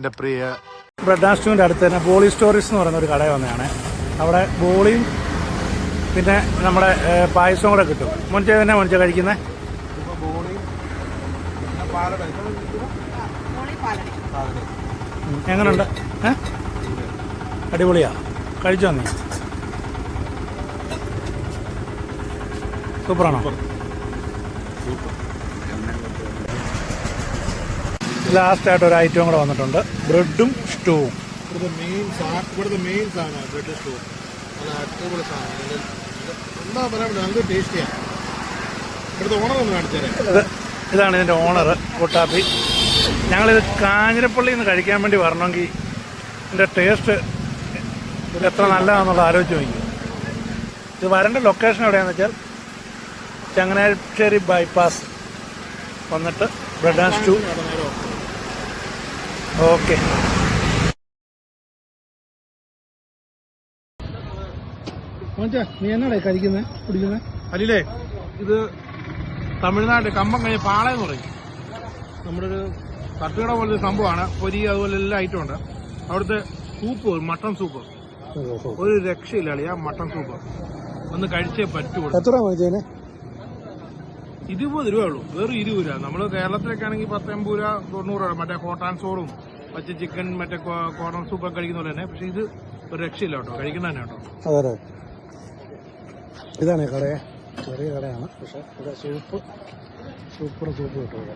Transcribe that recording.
എൻ്റെ പ്രിയ bread and സ്റ്റൂവിൻ്റെ അടുത്ത് തന്നെ ബോളി സ്റ്റോറീസ് എന്ന് പറയുന്ന ഒരു കട വന്നതാണ്. അവിടെ ബോളിയും പിന്നെ നമ്മുടെ പായസവും കൂടെ കിട്ടും. മുൻചേ തന്നെ മുൻചേ കഴിക്കുന്നത് എങ്ങനെയുണ്ട്? അടിപൊളിയാ. കഴിച്ചോ നീ? സൂപ്പറാണോ? ലാസ്റ്റായിട്ട് ഒരു ഐറ്റവും കൂടെ വന്നിട്ടുണ്ട്, ബ്രെഡും സ്റ്റൂവും. ഇവിടുത്തെ മെയിൻ സാധനമാണ് ബ്രെഡ് സ്റ്റൂ. നല്ല അടിപൊളി സാധനം, എന്താ പറയാൻ നല്ല ടേസ്റ്റിയാണ്. ഇവിടുത്തെ ഓണർ ഒന്ന് കാണിച്ചേരെ. ഇതാണ് ഇതിൻ്റെ ഓണർ, കുട്ടാപ്പി. ഞങ്ങളിത് കാഞ്ഞിരപ്പള്ളിയിൽ നിന്ന് കഴിക്കാൻ വേണ്ടി വരണമെങ്കിൽ ഇതിൻ്റെ ടേസ്റ്റ് എത്ര നല്ലതാണെന്നുള്ളത് ആലോചിച്ച് നോക്കി. ഇത് വരേണ്ട ലൊക്കേഷൻ എവിടെയാണെന്ന് വെച്ചാൽ ചങ്ങനാശ്ശേരി ബൈപ്പാസ് വന്നിട്ട് ബ്രെഡ് ആൻഡ് സ്റ്റൂ. ഓക്കെ. നീ എന്നാടേ കഴിക്കുന്നത് കുടിക്കുന്നത്? അല്ലേ, ഇത് തമിഴ്നാട് കമ്പം കഴിഞ്ഞ പാളയെന്ന് പറയും. നമ്മുടെ ഒരു തട്ടുകട പോലൊരു സംഭവമാണ്. പൊരി അതുപോലെ എല്ലാ ഐറ്റം ഉണ്ട്. അവിടുത്തെ സൂപ്പ്, മട്ടൺ സൂപ്പ് ഒരു രക്ഷയില്ല അളിയാ. മട്ടൺ സൂപ്പ് ഒന്ന് കഴിച്ചേ പറ്റുള്ളൂ. എത്ര രൂപ? 20 രൂപ ഉള്ളൂ, വേറെ 20 രൂപ. നമ്മൾ കേരളത്തിലൊക്കെ ആണെങ്കിൽ 10-80 രൂപ 90 രൂപ. മറ്റേ കോട്ടാൻ സോറും മറ്റേ ചിക്കൻ മറ്റേ കോട്ടൺ സൂപ്പൊക്കെ കഴിക്കുന്ന പോലെ തന്നെ. പക്ഷെ ഇത് ഒരു രക്ഷയില്ല കേട്ടോ, കഴിക്കുന്ന തന്നെ കേട്ടോ. അതെ, ഇതാണ് കടയെ, ചെറിയ കടയാണ്. പക്ഷെ ഇവിടെ സൂപ്പർ സൂപ്പ് കിട്ടും.